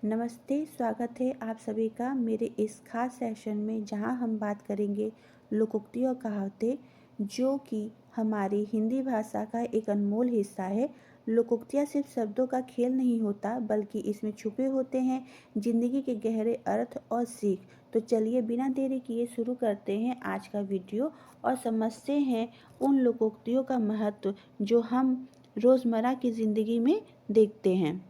नमस्ते, स्वागत है आप सभी का मेरे इस खास सेशन में जहां हम बात करेंगे लोकोक्ति और कहावतें जो कि हमारी हिंदी भाषा का एक अनमोल हिस्सा है। लोकोक्तियाँ सिर्फ शब्दों का खेल नहीं होता बल्कि इसमें छुपे होते हैं जिंदगी के गहरे अर्थ और सीख। तो चलिए बिना देरी किए शुरू करते हैं आज का वीडियो और समझते हैं उन लोकोक्तियों का महत्व जो हम रोज़मर्रा की ज़िंदगी में देखते हैं।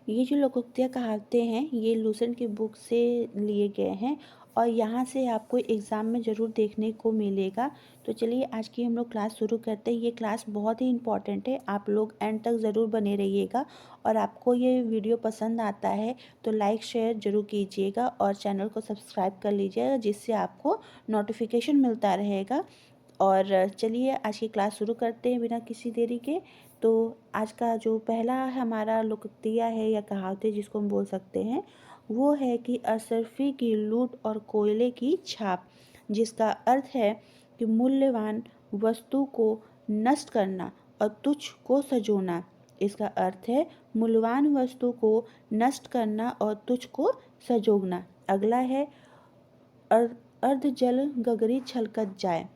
ये जो लोकोक्तियाँ कहावतें हैं ये लूसेंट की बुक से लिए गए हैं और यहाँ से आपको एग्ज़ाम में ज़रूर देखने को मिलेगा। तो चलिए आज की हम लोग क्लास शुरू करते हैं। ये क्लास बहुत ही इम्पॉर्टेंट है, आप लोग एंड तक ज़रूर बने रहिएगा और आपको ये वीडियो पसंद आता है तो लाइक शेयर ज़रूर कीजिएगा और चैनल को सब्सक्राइब कर लीजिएगा जिससे आपको नोटिफिकेशन मिलता रहेगा। और चलिए आज की क्लास शुरू करते हैं बिना किसी देरी के। तो आज का जो पहला हमारा लोकोक्तिया है या कहावतें जिसको हम बोल सकते हैं वो है कि असरफी की लूट और कोयले की छाप, जिसका अर्थ है कि मूल्यवान वस्तु को नष्ट करना और तुच्छ को सजोना। इसका अर्थ है मूल्यवान वस्तु को नष्ट करना और तुच्छ को सजोना। अगला है अर्ध जल गगरी छलकत जाए।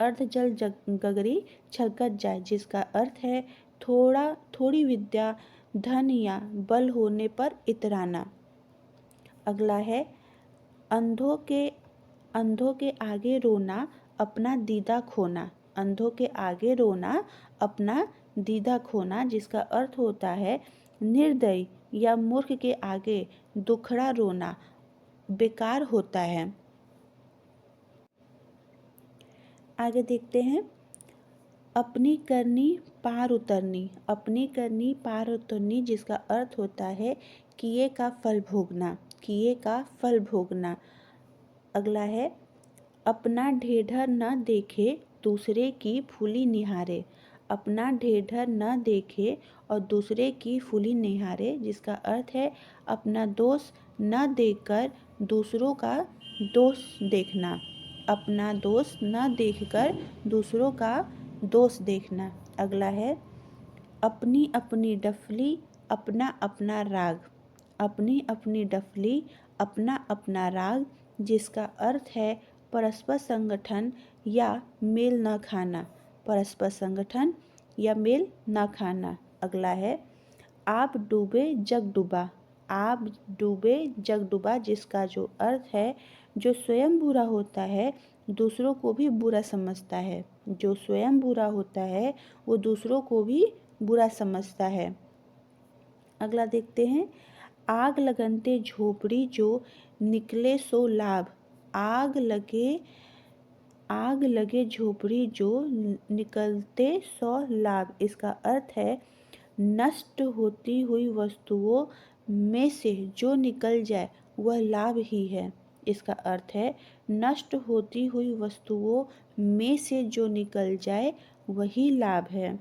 अर्ध जल गगरी छलकत जाए, जिसका अर्थ है थोड़ी विद्या धन या बल होने पर इतराना। अगला है अंधों के आगे रोना अपना दीदा खोना। अंधों के आगे रोना अपना दीदा खोना, जिसका अर्थ होता है निर्दयी या मूर्ख के आगे दुखड़ा रोना बेकार होता है। आगे देखते हैं अपनी करनी पार उतरनी। अपनी करनी पार उतरनी, जिसका अर्थ होता है किए का फल भोगना। किए का फल भोगना। अगला है अपना ढेढर न देखे दूसरे की फूली निहारे। अपना ढेढर न देखे और दूसरे की फूली निहारे, जिसका अर्थ है अपना दोष न देखकर दूसरों का दोष देखना। अपना दोष न देखकर दूसरों का दोष देखना। अगला है अपनी अपनी डफली अपना अपना राग। अपनी अपनी डफली अपना अपना राग, जिसका अर्थ है परस्पर संगठन या मेल न खाना। परस्पर संगठन या मेल न खाना। अगला है आप डूबे जग डूबा। आप डूबे जग डूबा, जिसका जो अर्थ है जो स्वयं बुरा होता है दूसरों को भी बुरा समझता है। जो स्वयं बुरा होता है वो दूसरों को भी बुरा समझता है। अगला देखते हैं आग लगनते झोपड़ी जो निकले सो लाभ। आग लगे झोपड़ी जो निकलते सो लाभ, इसका अर्थ है नष्ट होती हुई वस्तुओं में से जो निकल जाए वह लाभ ही है। इसका अर्थ है नष्ट होती हुई वस्तुओं में से जो निकल जाए वही लाभ है।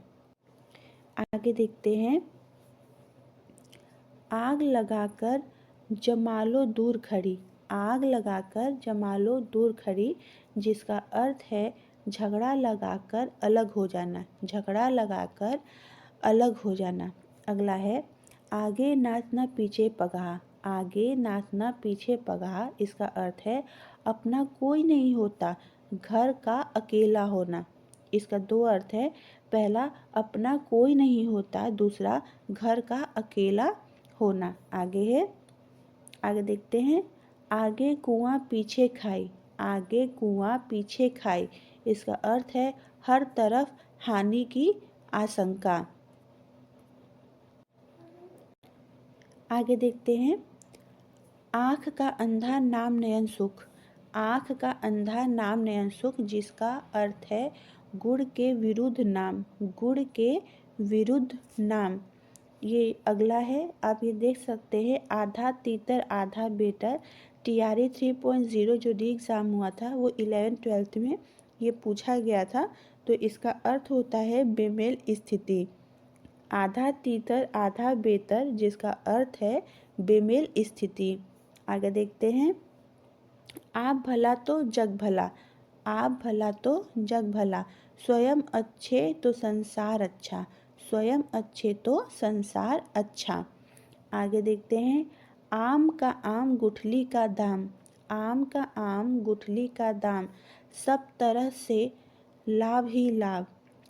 आगे देखते हैं आग लगाकर जमालो दूर खड़ी। आग लगाकर जमालो दूर खड़ी, जिसका अर्थ है झगड़ा लगाकर अलग हो जाना। झगड़ा लगाकर अलग हो जाना। अगला है आगे नाचना पीछे पगहा। आगे नाचना पीछे पगहा, इसका अर्थ है अपना कोई नहीं होता घर का अकेला होना। इसका दो अर्थ है, पहला अपना कोई नहीं होता, दूसरा घर का अकेला होना। आगे देखते हैं आगे कुआं पीछे खाई। आगे कुआं पीछे खाई, इसका अर्थ है हर तरफ हानि की आशंका। आगे देखते हैं आँख का अंधा नाम नयन सुख। आँख का अंधा नाम नयन सुख, जिसका अर्थ है गुड़ के विरुद्ध नाम। गुड़ के विरुद्ध नाम। ये अगला है, आप ये देख सकते हैं आधा तीतर आधा बेटर। TRE 3.0 जो री एग्ज़ाम हुआ था वो 11th-12th में ये पूछा गया था। तो इसका अर्थ होता है बेमेल स्थिति। आधा तीतर आधा बेतर, जिसका अर्थ है बेमेल स्थिति। आगे देखते हैं आप भला तो जग भला। आप भला तो जग भला, स्वयं अच्छे तो संसार अच्छा। स्वयं अच्छे तो संसार अच्छा। आगे देखते हैं, आम का आम गुठली का दाम, आम का आम गुठली का दाम, सब तरह से लाभ ही लाभ,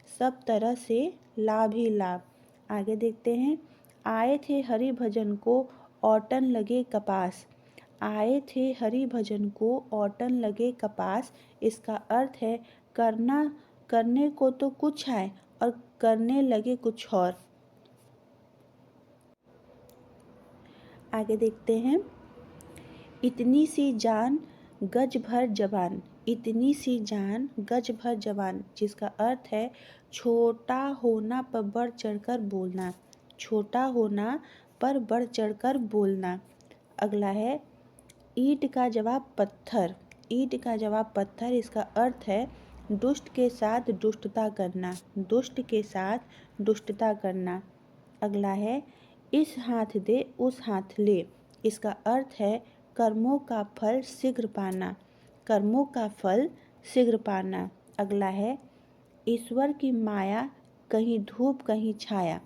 सब तरह से लाभ ही लाभ। आगे देखते हैं, आए थे हरि भजन को औटन लगे कपास, आए थे हरि भजन को औटन लगे कपास। इसका अर्थ है करना, करने को तो कुछ है और करने लगे कुछ और। आगे देखते हैं, इतनी सी जान गज भर जवान, इतनी सी जान गज भर जवान, जिसका अर्थ है छोटा होना पर बढ़ चढ़कर बोलना, छोटा होना पर बढ़ चढ़कर बोलना। अगला है, ईंट का जवाब पत्थर, ईंट का जवाब पत्थर। इसका अर्थ है दुष्ट के साथ दुष्टता करना, दुष्ट के साथ दुष्टता करना। अगला है, इस हाथ दे उस हाथ ले। इसका अर्थ है कर्मों का फल शीघ्र पाना, कर्मों का फल शीघ्र पाना। अगला है, ईश्वर की माया कहीं धूप कहीं छाया,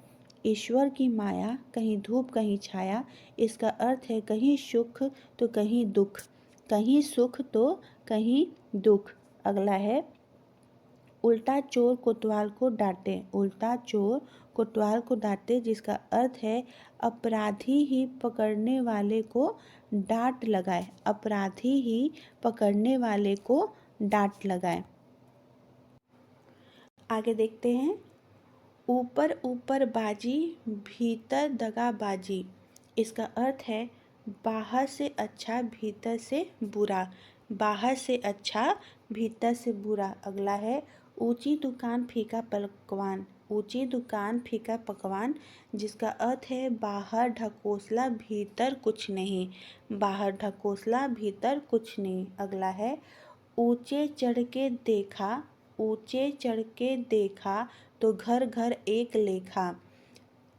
ईश्वर की माया कहीं धूप कहीं छाया। इसका अर्थ है कहीं सुख तो कहीं दुख, कहीं सुख तो कहीं दुख। अगला है, उल्टा चोर कोतवाल को डांटे, उल्टा चोर कोतवाल को डांटे, जिसका अर्थ है अपराधी ही पकड़ने वाले को डांट लगाए, अपराधी ही पकड़ने वाले को डांट लगाए। आगे देखते हैं, ऊपर ऊपर बाजी भीतर दगाबाजी। इसका अर्थ है बाहर से अच्छा भीतर से बुरा, बाहर से अच्छा भीतर से बुरा। अगला है, ऊंची दुकान फीका पकवान, ऊंची दुकान फीका पकवान, जिसका अर्थ है बाहर ढकोसला भीतर कुछ नहीं, बाहर ढकोसला भीतर कुछ नहीं। अगला है, ऊंचे चढ़ के देखा, ऊंचे चढ़ के देखा तो घर घर एक लेखा।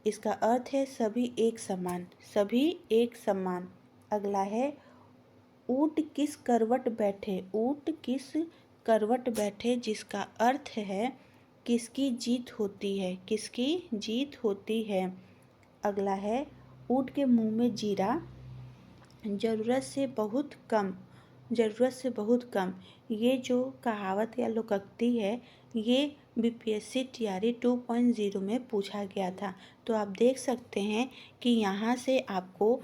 इसका अर्थ है सभी एक समान, सभी एक समान। अगला है, ऊंट किस करवट बैठे, ऊंट किस करवट बैठे, जिसका अर्थ है किसकी जीत होती है, किसकी जीत होती है। अगला है, ऊंट के मुंह में जीरा, ज़रूरत से बहुत कम, ज़रूरत से बहुत कम। ये जो कहावत या लोकोक्ति है, ये बीपीएससी टीआरई 2.0 में पूछा गया था। तो आप देख सकते हैं कि यहाँ से आपको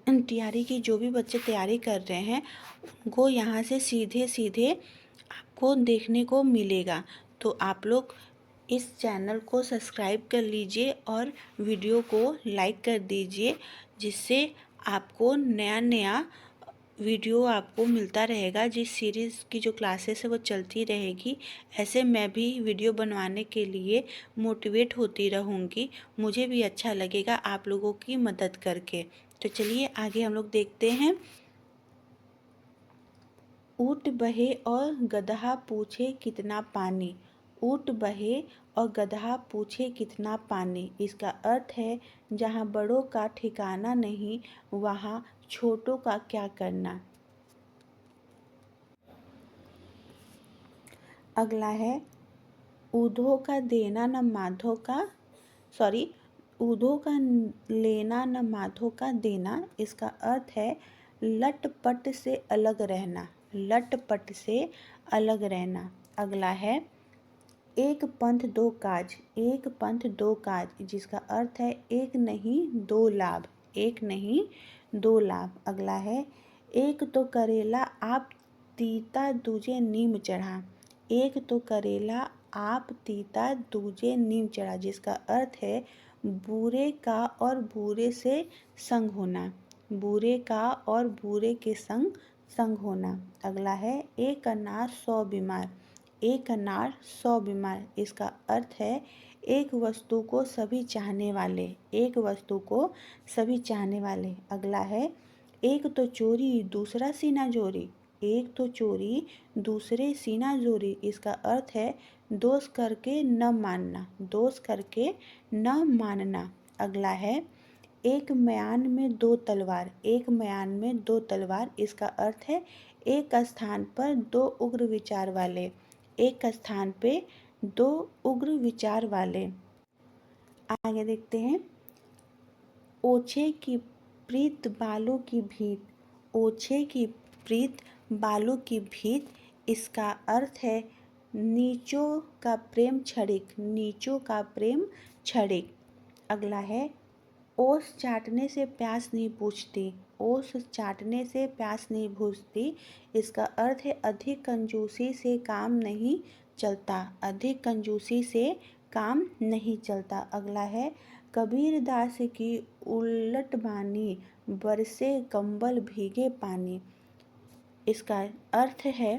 टीआरई की जो भी बच्चे तैयारी कर रहे हैं उनको यहाँ से सीधे सीधे आपको देखने को मिलेगा। तो आप लोग इस चैनल को सब्सक्राइब कर लीजिए और वीडियो को लाइक कर दीजिए, जिससे आपको नया नया वीडियो आपको मिलता रहेगा। जिस सीरीज़ की जो क्लासेस है वो चलती रहेगी। ऐसे मैं भी वीडियो बनवाने के लिए मोटिवेट होती रहूँगी, मुझे भी अच्छा लगेगा आप लोगों की मदद करके। तो चलिए आगे हम लोग देखते हैं, ऊँट बहे और गदहा पूछे कितना पानी, ऊँट बहे और गदहा पूछे कितना पानी। इसका अर्थ है जहाँ बड़ों का ठिकाना नहीं वहाँ छोटों का क्या करना। अगला है, ऊधो का देना न माधो का, ऊधो का लेना न माधो का देना। इसका अर्थ है लटपट से अलग रहना, लटपट से अलग रहना। अगला है, एक पंथ दो काज, एक पंथ दो काज, जिसका अर्थ है एक नहीं दो लाभ, एक नहीं दो लाभ। अगला है, एक तो करेला आप तीता दूजे नीम चढ़ा, एक तो करेला आप तीता दूजे नीम चढ़ा, जिसका अर्थ है बुरे का और बुरे से संग होना, बुरे का और बुरे के संग संग होना। अगला है, एक अनार 100 बीमार, एक अनार 100 बीमार। इसका अर्थ है एक वस्तु को सभी चाहने वाले, एक वस्तु को सभी चाहने वाले। अगला है, एक तो चोरी दूसरा सीना जोरी, एक तो चोरी दूसरे सीना जोरी। इसका अर्थ है दोष करके न मानना, दोष करके न मानना। अगला है, एक म्यान में दो तलवार, एक म्यान में दो तलवार। इसका अर्थ है एक स्थान पर दो उग्र विचार वाले, एक स्थान पे दो उग्र विचार वाले। आगे देखते हैं, ओछे की प्रीत बालों की भीत, ओछे की प्रीत बालों की भीत। इसका अर्थ है नीचों का प्रेम क्षणिक, नीचों का प्रेम क्षणिक। अगला है ओस चाटने से प्यास नहीं बुझती, ओस चाटने से प्यास नहीं बुझती। इसका अर्थ है अधिक कंजूसी से काम नहीं चलता, अधिक कंजूसी से काम नहीं चलता। अगला है कबीर दास की उलट बानी, बरसे कंबल भीगे पानी। इसका अर्थ है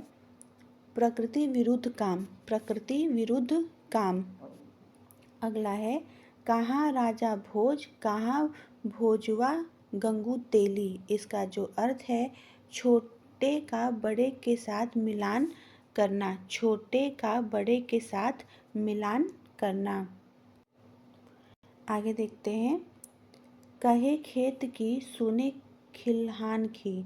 प्रकृति विरुद्ध काम, प्रकृति विरुद्ध काम। अगला है कहाँ राजा भोज, कहाँ भोजवा गंगू तेली। इसका जो अर्थ है छोटे का बड़े के साथ मिलान करना, छोटे का बड़े के साथ मिलान करना। आगे देखते हैं कहे खेत की सुने खिलहान की,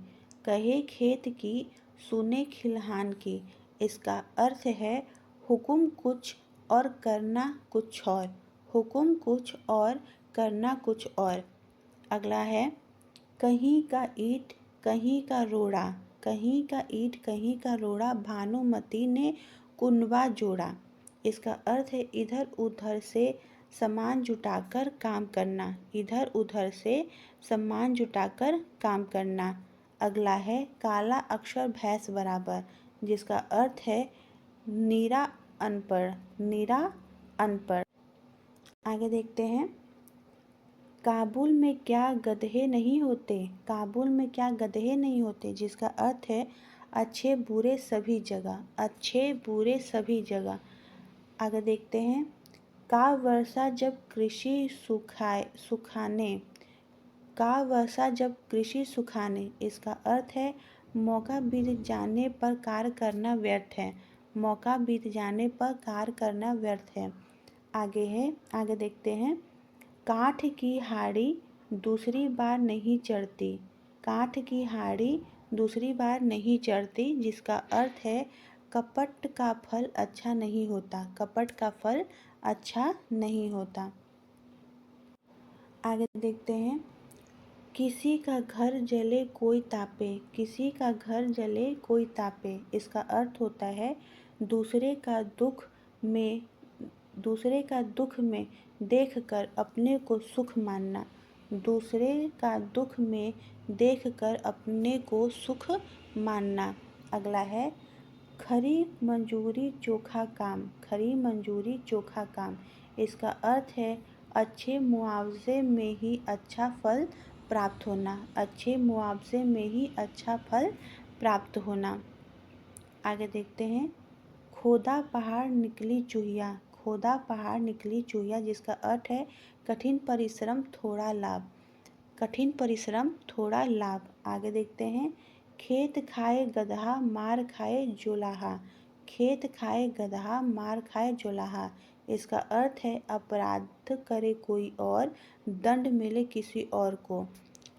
कहे खेत की सुने खिलहान की। इसका अर्थ है हुकुम कुछ और करना कुछ और, हुकुम कुछ और करना कुछ और। अगला है कहीं का ईंट कहीं का रोड़ा, कहीं का ईंट कहीं का रोड़ा, भानुमति ने कुनबा जोड़ा। इसका अर्थ है इधर उधर से सामान जुटाकर काम करना, इधर उधर से सामान जुटाकर काम करना। अगला है काला अक्षर भैंस बराबर, जिसका अर्थ है नीरा अनपढ़, नीरा अनपढ़। आगे देखते हैं काबुल में क्या गधे नहीं होते, काबुल में क्या गधे नहीं होते। जिसका अर्थ है अच्छे बुरे सभी जगह, अच्छे बुरे सभी जगह। आगे देखते हैं का वर्षा जब कृषि सुखाने, का वर्षा जब कृषि सुखाने। इसका अर्थ है मौका बीत जाने पर कार्य करना व्यर्थ है, मौका बीत जाने पर कार्य करना व्यर्थ है। आगे देखते हैं काठ की हाड़ी दूसरी बार नहीं चढ़ती, काठ की हाड़ी दूसरी बार नहीं चढ़ती। जिसका अर्थ है कपट का फल अच्छा नहीं होता, कपट का फल अच्छा नहीं होता। आगे देखते हैं किसी का घर जले कोई तापे, किसी का घर जले कोई तापे। इसका अर्थ होता है दूसरे का दुख में, दूसरे का दुख में देखकर अपने को सुख मानना, दूसरे का दुख में देखकर अपने को सुख मानना। अगला है खरी मंजूरी चोखा काम, खरी मंजूरी चोखा काम। इसका अर्थ है अच्छे मुआवजे में ही अच्छा फल प्राप्त होना, अच्छे मुआवजे में ही अच्छा फल प्राप्त होना। आगे देखते हैं खोदा पहाड़ निकली चूहिया, खोदा पहाड़ निकली चूहिया। जिसका अर्थ है कठिन परिश्रम थोड़ा लाभ, कठिन परिश्रम थोड़ा लाभ। आगे देखते हैं खेत खाए गदहा मार खाए जोलाहा, खेत खाए गदहा मार खाए जोलाहा। इसका अर्थ है अपराध करे कोई और दंड मिले किसी और को,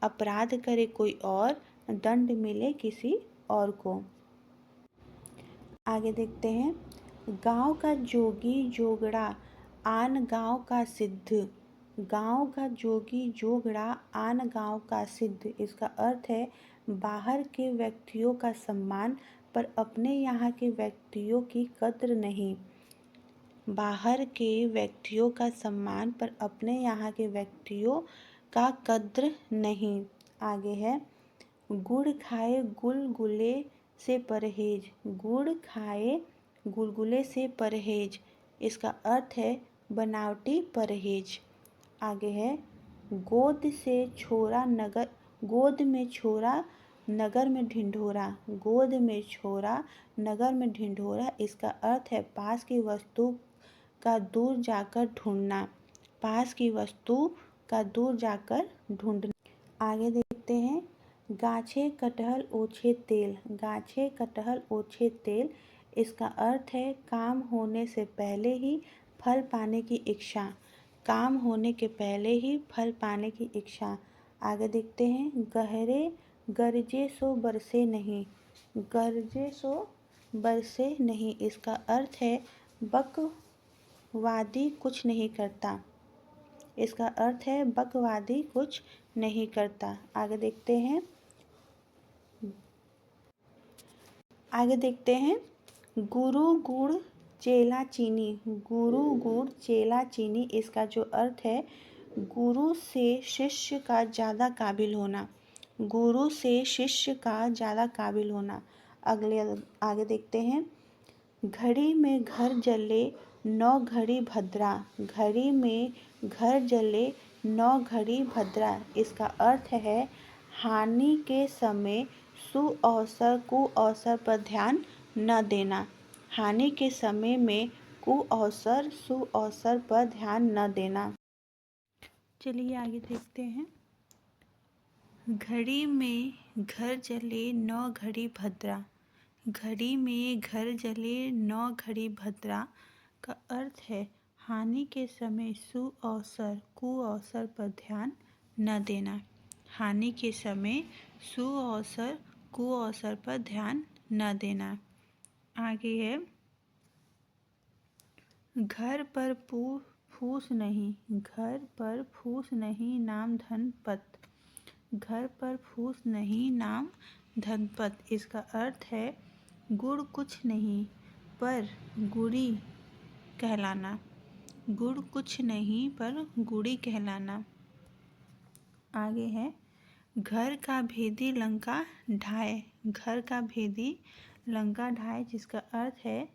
अपराध करे कोई और दंड मिले किसी और को। आगे देखते हैं गांव का जोगी जोगड़ा आन गांव का सिद्ध, गांव का जोगी जोगड़ा आन गांव का सिद्ध। इसका अर्थ है बाहर के व्यक्तियों का सम्मान पर अपने यहाँ के व्यक्तियों की कद्र नहीं, बाहर के व्यक्तियों का सम्मान पर अपने यहाँ के व्यक्तियों का कद्र नहीं। आगे है गुड़ खाए गुलगुले से परहेज, गुड़ खाए गुलगुले से परहेज। इसका अर्थ है बनावटी परहेज। आगे है गोद से छोरा नगर, गोद में छोरा नगर में ढिंढोरा, गोद में छोरा नगर में ढिंढोरा। इसका अर्थ है पास की वस्तु का दूर जाकर ढूंढना, पास की वस्तु का दूर जाकर ढूंढना। आगे देखते हैं गाछे कटहल ओछे तेल, गाछे कटहल ओछे तेल। इसका अर्थ है काम होने से पहले ही फल पाने की इच्छा, काम होने के पहले ही फल पाने की इच्छा। आगे देखते हैं गहरे गरजे सो बरसे नहीं, गरजे सो बरसे नहीं। इसका अर्थ है बकवादी कुछ नहीं करता, इसका अर्थ है बकवादी कुछ नहीं करता। आगे देखते हैं गुरु गुड़ चेला चीनी। गुरु गुड़ चेला चीनी, इसका जो अर्थ है गुरु से शिष्य का ज़्यादा काबिल होना। गुरु से शिष्य का ज़्यादा काबिल होना। आगे देखते हैं घड़ी में घर जले 9 घड़ी भद्रा। घड़ी में घर जले 9 घड़ी भद्रा, इसका अर्थ है हानि के समय सुअवसर कुअवसर पर ध्यान न देना। हानि के समय में कुअवसर सुअवसर पर ध्यान न देना। चलिए आगे देखते हैं घड़ी में घर जले 9 घड़ी भद्रा। घड़ी में घर जले 9 घड़ी भद्रा का अर्थ है हानि के समय सुअवसर कुअवसर पर ध्यान न देना। हानि के समय सुअवसर कुअवसर पर ध्यान न देना। आगे है घर पर फूस नहीं। घर पर फूस नहीं नाम धनपत। घर पर फूस नहीं नाम धनपत, इसका अर्थ है गुड़ कुछ नहीं पर गुड़ी कहलाना। गुड़ कुछ नहीं पर गुड़ी कहलाना। आगे है घर का भेदी लंका ढाए। घर का भेदी लंका ढाए, जिसका अर्थ है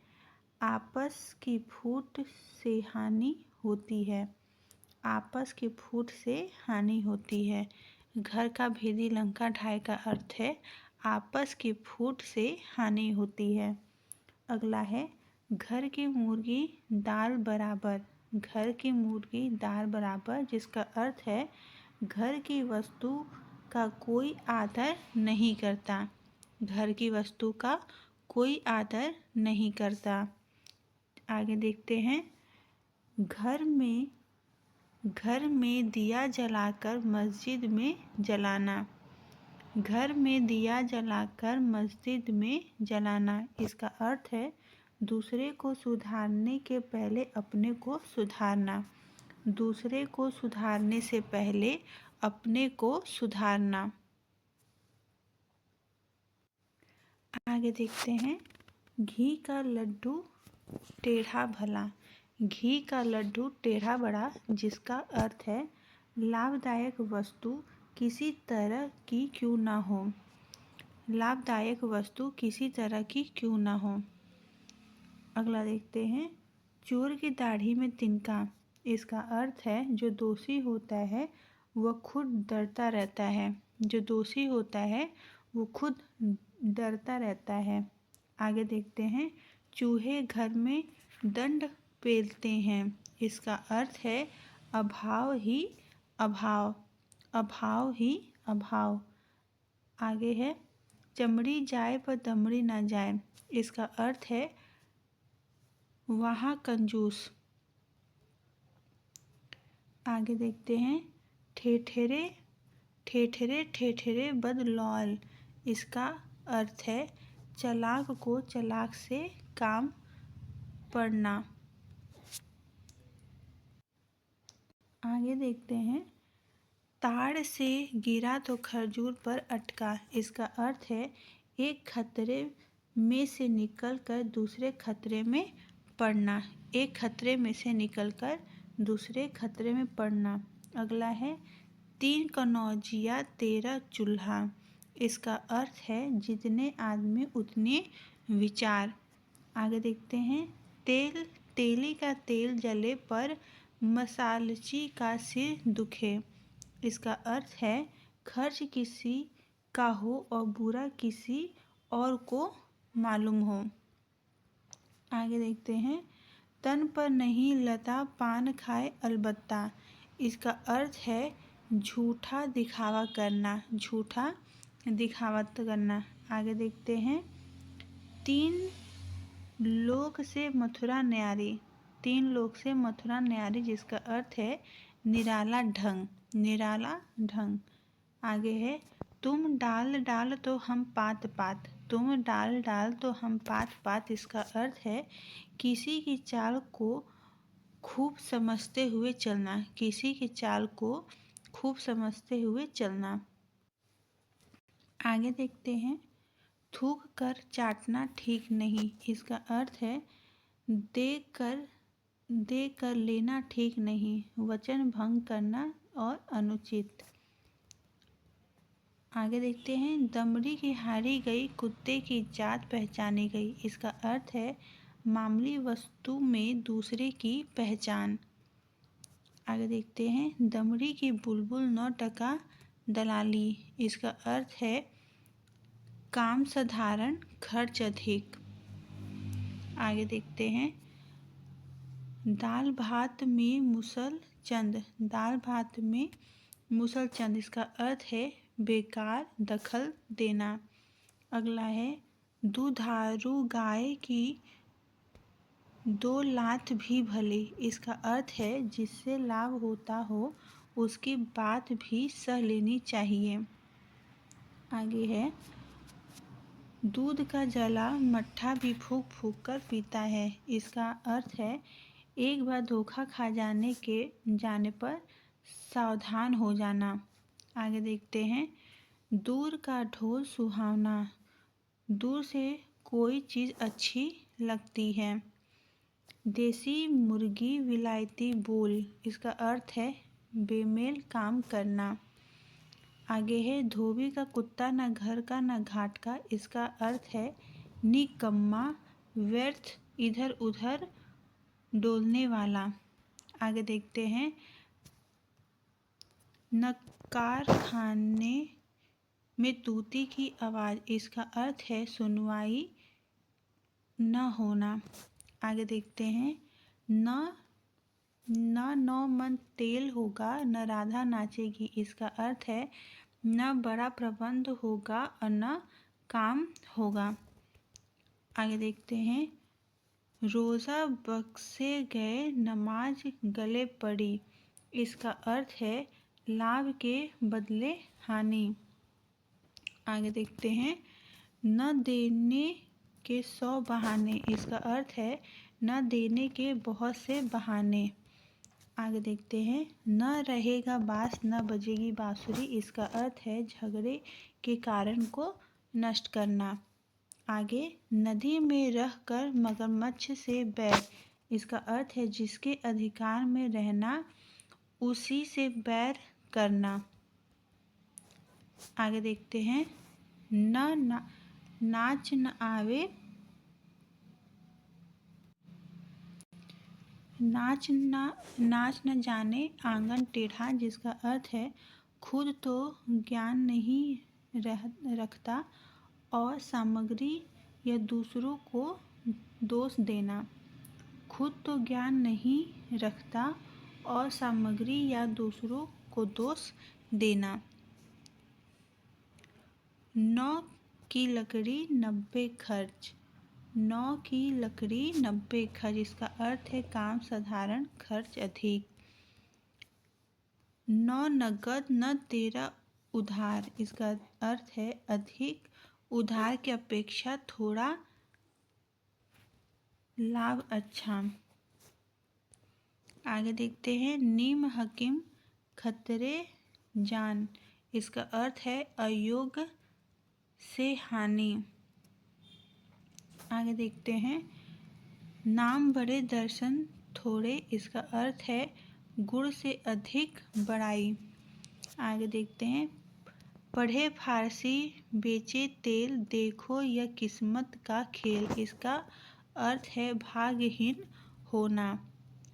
आपस की फूट से हानि होती है। आपस की फूट से हानि होती है। घर का भेदी लंका ढाए का अर्थ है आपस की फूट से हानि होती है। अगला है घर की मुर्गी दाल बराबर। घर की मुर्गी दाल बराबर, जिसका अर्थ है घर की वस्तु का कोई आदर नहीं करता। घर की वस्तु का कोई आदर नहीं करता। आगे देखते हैं घर में दिया जलाकर मस्जिद में जलाना। घर में दिया जलाकर मस्जिद में जलाना, इसका अर्थ है दूसरे को सुधारने के पहले अपने को सुधारना। दूसरे को सुधारने से पहले अपने को सुधारना। आगे देखते हैं घी का लड्डू टेढ़ा भला। घी का लड्डू टेढ़ा बड़ा, जिसका अर्थ है लाभदायक वस्तु किसी तरह की क्यों ना हो। लाभदायक वस्तु किसी तरह की क्यों ना हो। अगला देखते हैं चोर की दाढ़ी में तिनका। इसका अर्थ है जो दोषी होता है वह खुद डरता रहता है। जो दोषी होता है वो खुद डरता रहता है। आगे देखते हैं चूहे घर में दंड पेलते हैं। इसका अर्थ है अभाव ही अभाव। अभाव ही अभाव। आगे है चमड़ी जाए पर दमड़ी ना जाए। इसका अर्थ है वहाँ कंजूस। आगे देखते हैं ठेठेरे ठेठेरे ठेठेरे बदलौल। इसका अर्थ है चालाक को चालाक से काम पड़ना। आगे देखते हैं ताड़ से गिरा तो खजूर पर अटका। इसका अर्थ है एक खतरे में से निकलकर दूसरे खतरे में पड़ना। एक खतरे में से निकलकर दूसरे खतरे में पड़ना। अगला है 3 कनौजिया 13 चूल्हा। इसका अर्थ है जितने आदमी उतने विचार। आगे देखते हैं तेली का तेल जले पर मसालची का सिर दुखे। इसका अर्थ है खर्च किसी का हो और बुरा किसी और को मालूम हो। आगे देखते हैं तन पर नहीं लता पान खाए अलबत्ता। इसका अर्थ है झूठा दिखावा करना। झूठा दिखावा करना। आगे देखते हैं 3 लोक से मथुरा न्यारी। 3 लोक से मथुरा न्यारी, जिसका अर्थ है निराला ढंग। निराला ढंग। आगे है तुम डाल डाल तो हम पात पात। तुम डाल डाल तो हम पात पात, इसका अर्थ है किसी की चाल को खूब समझते हुए चलना, किसी की चाल को खूब समझते हुए चलना। आगे देखते हैं, थूक कर चाटना ठीक नहीं। इसका अर्थ है दे कर लेना ठीक नहीं, वचन भंग करना और अनुचित। आगे देखते हैं, दमड़ी की हारी गई, कुत्ते की जात पहचानी गई। इसका अर्थ है मामूली वस्तु में दूसरे की पहचान। आगे देखते हैं, दमड़ी की बुलबुल 9 टका दलाली। इसका अर्थ है काम साधारण, खर्च अधिक। आगे देखते हैं, दाल भात में मुसल चंद। दाल भात में मुसल चंद, इसका अर्थ है बेकार दखल देना। अगला है, दुधारू गाय की 2 लात भी भले। इसका अर्थ है जिससे लाभ होता हो उसकी बात भी सह लेनी चाहिए। आगे है, दूध का जला मट्ठा भी फूंक फूंक कर पीता है। इसका अर्थ है एक बार धोखा खा जाने पर सावधान हो जाना। आगे देखते हैं, दूर का ढोल सुहावना। दूर से कोई चीज़ अच्छी लगती है। देसी मुर्गी विलायती बोल। इसका अर्थ है बेमेल काम करना। आगे है, धोबी का कुत्ता न घर का न घाट का। इसका अर्थ है निकम्मा, व्यर्थ, इधर उधर डोलने वाला। आगे देखते हैं, नकार खाने में तूती की आवाज़। इसका अर्थ है सुनवाई न होना। आगे देखते हैं, न नौ मन तेल होगा न राधा नाचेगी। इसका अर्थ है न बड़ा प्रबंध होगा और न काम होगा। आगे देखते हैं, रोज़ा बख्शे गए नमाज गले पड़ी। इसका अर्थ है लाभ के बदले हानि। आगे देखते हैं, न देने के 100 बहाने। इसका अर्थ है न देने के बहुत से बहाने। आगे देखते हैं, न रहेगा बांस न बजेगी बांसुरी। इसका अर्थ है झगड़े के कारण को नष्ट करना। आगे, नदी में रहकर मगरमच्छ से बैर। इसका अर्थ है जिसके अधिकार में रहना उसी से बैर करना। आगे देखते हैं, नाच न जाने आंगन टेढ़ा। जिसका अर्थ है खुद तो ज्ञान नहीं रखता और सामग्री या दूसरों को दोष देना। खुद तो ज्ञान नहीं रखता और सामग्री या दूसरों को दोष देना। 9 की लकड़ी 90 खर्च। 9 की लकड़ी 90 खर्च। इसका अर्थ है काम साधारण, खर्च अधिक। 9 नगद न 13 उधार। इसका अर्थ है अधिक उधार की अपेक्षा थोड़ा लाभ अच्छा। आगे देखते हैं, नीम हकीम खतरे जान। इसका अर्थ है अयोग से हानि। आगे देखते हैं, नाम बड़े दर्शन थोड़े। इसका अर्थ है गुण से अधिक बड़ाई। आगे देखते हैं, पढ़े फारसी बेचे तेल, देखो यह किस्मत का खेल। इसका अर्थ है भाग्यहीन होना,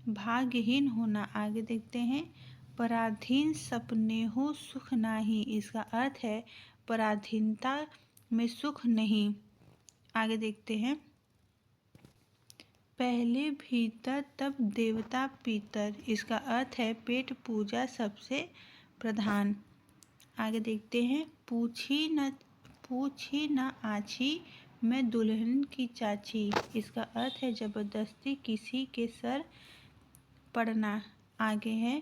भाग्यहीन होना। आगे देखते हैं, पराधीन सपने हो सुख नाही। इसका अर्थ है पराधीनता में सुख नहीं। आगे देखते हैं, पहले भीतर तब देवता पितर। इसका अर्थ है पेट पूजा सबसे प्रधान। आगे देखते हैं, पूछी न आछी मैं दुल्हन की चाची। इसका अर्थ है जबरदस्ती किसी के सर पड़ना। आगे है,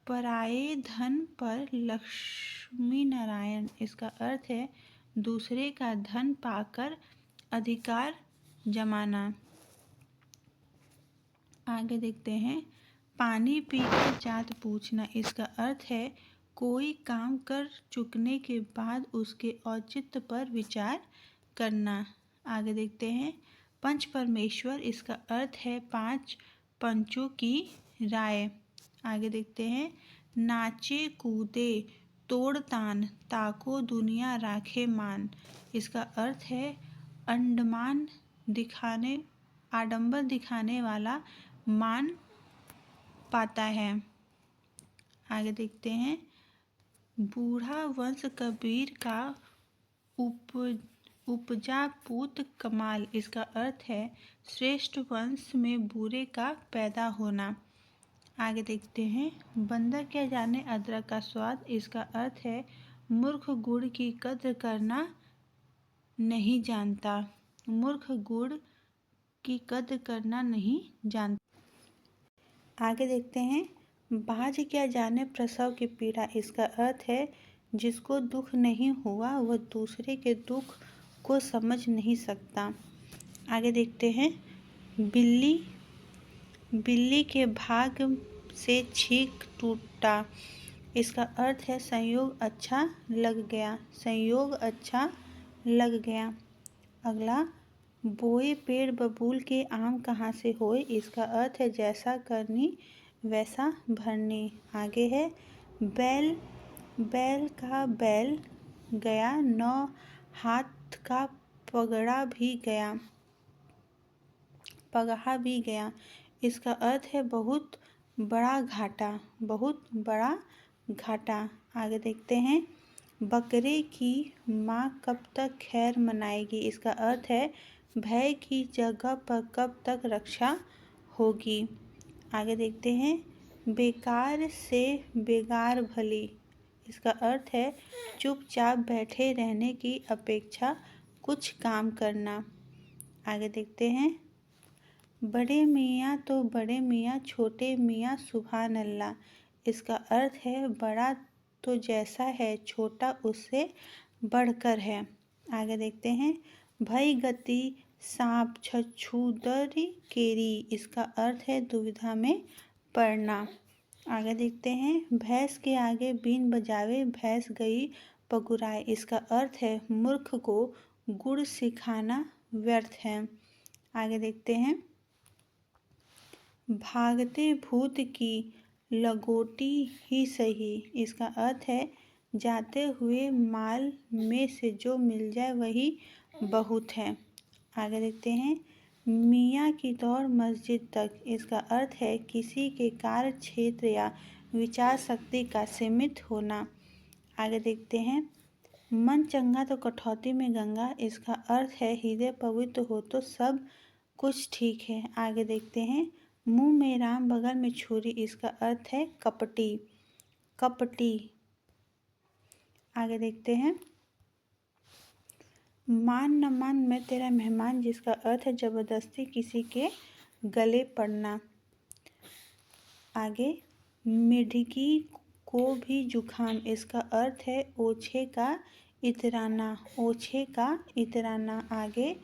पराये धन पर लक्ष्मी नारायण। इसका अर्थ है दूसरे का धन पाकर अधिकार जमाना। आगे देखते हैं, पानी पीकर जात पूछना। इसका अर्थ है कोई काम कर चुकने के बाद उसके औचित्य पर विचार करना। आगे देखते हैं, पंच परमेश्वर। इसका अर्थ है पांच पंचों की राय। आगे देखते हैं, नाचे कूदे तोड़ तान ताको दुनिया राखे मान। इसका अर्थ है आडंबर दिखाने वाला मान पाता है। आगे देखते हैं, बूढ़ा वंश कबीर का उपजा पूत कमाल। इसका अर्थ है श्रेष्ठ वंश में बूढ़े का पैदा होना। आगे देखते हैं, बंदर क्या जाने अदरक का स्वाद। इसका अर्थ है मूर्ख गुड़ की कद्र करना नहीं जानता। मूर्ख गुड़ की कद्र करना नहीं जानता। आगे देखते हैं, बाज क्या जाने प्रसव की पीड़ा। इसका अर्थ है जिसको दुख नहीं हुआ वह दूसरे के दुख को समझ नहीं सकता। आगे देखते हैं, बिल्ली के भाग से छींक टूटा। इसका अर्थ है संयोग अच्छा लग गया। संयोग अच्छा लग गया। अगला, बोए पेड़ बबूल के आम कहाँ से होए। इसका अर्थ है जैसा करनी वैसा भरनी। आगे है, बैल का बैल गया, 9 हाथ का पगहा भी गया। इसका अर्थ है बहुत बड़ा घाटा। आगे देखते हैं, बकरे की माँ कब तक खैर मनाएगी। इसका अर्थ है भय की जगह पर कब तक रक्षा होगी। आगे देखते हैं, बेकार से बेगार भली। इसका अर्थ है चुपचाप बैठे रहने की अपेक्षा कुछ काम करना। आगे देखते हैं, बड़े मियाँ तो बड़े मियाँ, छोटे मियाँ सुभान अल्लाह। इसका अर्थ है बड़ा तो जैसा है, छोटा उससे बढ़कर है। आगे देखते हैं, भई गति सांप छछूदरी केरी। इसका अर्थ है दुविधा में पड़ना। आगे देखते हैं, भैंस के आगे बीन बजावे भैंस गई पगुराए। इसका अर्थ है मूर्ख को गुड़ सिखाना व्यर्थ है। आगे देखते हैं, भागते भूत की लगोटी ही सही। इसका अर्थ है जाते हुए माल में से जो मिल जाए वही बहुत है। आगे देखते हैं, मियाँ की दौड़ मस्जिद तक। इसका अर्थ है किसी के कार्य क्षेत्र या विचार शक्ति का सीमित होना। आगे देखते हैं, मन चंगा तो कटौती में गंगा। इसका अर्थ है हृदय पवित्र हो तो सब कुछ ठीक है। आगे देखते हैं, मुंह में राम बगल में छुरी। इसका अर्थ है कपटी। आगे देखते हैं, मान न मान मैं तेरा मेहमान। जिसका अर्थ है जबरदस्ती किसी के गले पड़ना। आगे, मिर्गी को भी जुखाम। इसका अर्थ है ओछे का इतराना। आगे,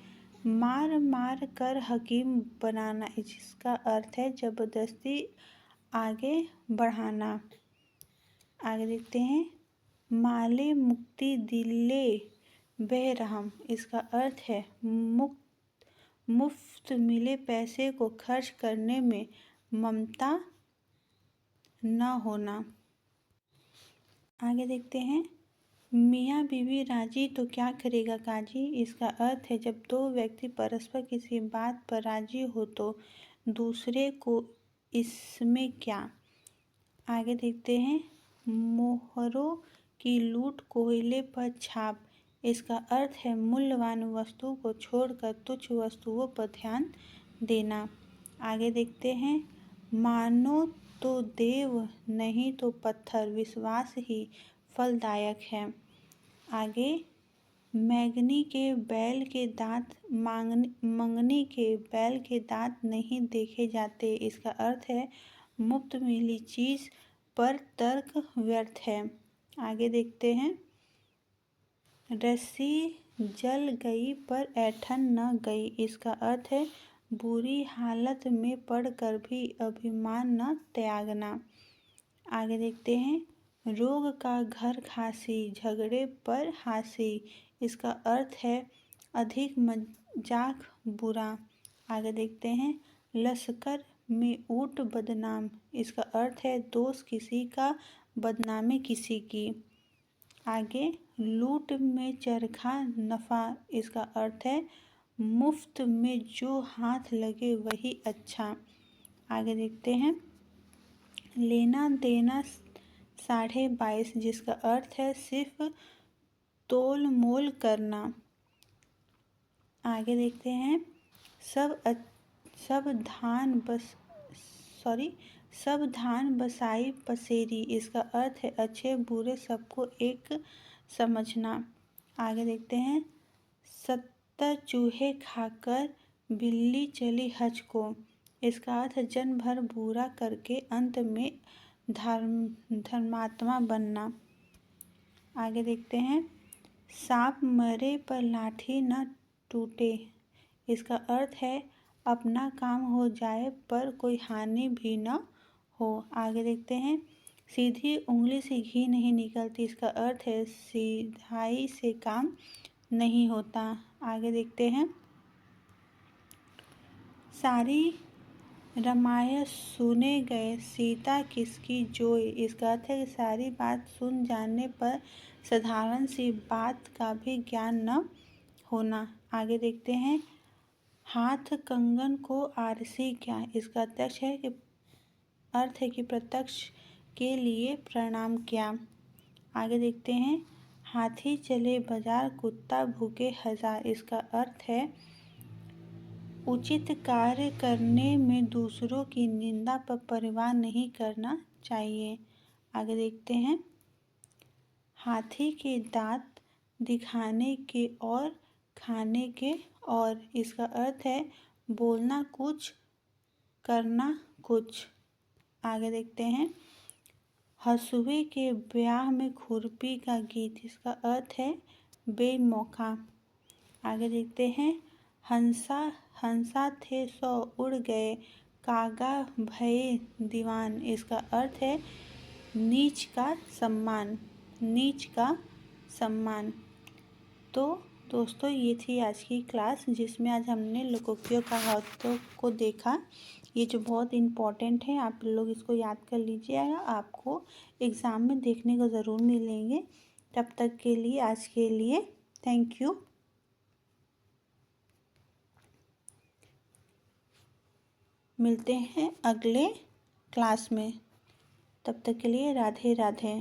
मार कर हकीम बनाना। इसका अर्थ है जबरदस्ती आगे बढ़ाना। आगे देखते हैं, माले मुक्ति दिले बेरहम। इसका अर्थ है मुफ्त मिले पैसे को खर्च करने में ममता न होना। आगे देखते हैं, मियाँ बीवी राजी तो क्या करेगा काजी। इसका अर्थ है जब दो व्यक्ति परस्पर किसी बात पर राजी हो तो दूसरे को इसमें क्या। आगे देखते हैं, मोहरों की लूट कोयले पर छाप। इसका अर्थ है मूल्यवान वस्तु को छोड़कर तुच्छ वस्तुओं पर ध्यान देना। आगे देखते हैं, मानो तो देव नहीं तो पत्थर, विश्वास ही फलदायक है। आगे, मंगनी के बैल के दांत नहीं देखे जाते। इसका अर्थ है मुफ्त मिली चीज पर तर्क व्यर्थ है। आगे देखते हैं, रस्सी जल गई पर ऐंठन न गई। इसका अर्थ है बुरी हालत में पड़कर भी अभिमान न त्यागना। आगे देखते हैं, रोग का घर खांसी, झगड़े पर हांसी। इसका अर्थ है अधिक मजाक बुरा। आगे देखते हैं, लश्कर में ऊंट बदनाम। इसका अर्थ है दोष किसी का, बदनामी किसी की। आगे, लूट में चरखा नफा। इसका अर्थ है मुफ्त में जो हाथ लगे वही अच्छा। आगे देखते हैं, लेना देना 22.5, जिसका अर्थ है सिर्फ तोल मोल करना। आगे देखते हैं, सब धान बसाई पसेरी। इसका अर्थ है अच्छे बुरे सबको एक समझना। आगे देखते हैं, 70 चूहे खाकर बिल्ली चली हज को। इसका अर्थ है जन्म भर बुरा करके अंत में धर्मात्मा बनना। आगे देखते हैं, सांप मरे पर लाठी न टूटे। इसका अर्थ है अपना काम हो जाए पर कोई हानि भी न हो। आगे देखते हैं, सीधी उंगली से घी नहीं निकलती। इसका अर्थ है सीधाई से काम नहीं होता। आगे देखते हैं, सारी रामायण सुने गए, सीता किसकी जोई। इसका अर्थ है कि सारी बात सुन जाने पर साधारण सी बात का भी ज्ञान न होना। आगे देखते हैं, हाथ कंगन को आरसी क्या। इसका अर्थ है कि प्रत्यक्ष के लिए प्रणाम क्या। आगे देखते हैं, हाथी चले बाजार, कुत्ता भूखे हजार। इसका अर्थ है उचित कार्य करने में दूसरों की निंदा पर परवाह नहीं करना चाहिए। आगे देखते हैं, हाथी के दांत दिखाने के और खाने के और। इसका अर्थ है बोलना कुछ करना कुछ। आगे देखते हैं, हंसुए के ब्याह में खुरपी का गीत। इसका अर्थ है बेमौका। आगे देखते हैं, हंसा थे 100 उड़ गए, कागा भये दीवान। इसका अर्थ है नीच का सम्मान। तो दोस्तों, ये थी आज की क्लास जिसमें आज हमने लोकोक्तियों कहावतों को देखा। ये जो बहुत इम्पोर्टेंट है, आप लोग इसको याद कर लीजिएगा, आपको एग्ज़ाम में देखने को ज़रूर मिलेंगे। तब तक के लिए आज के लिए थैंक यू। मिलते हैं अगले क्लास में। तब तक के लिए राधे राधे।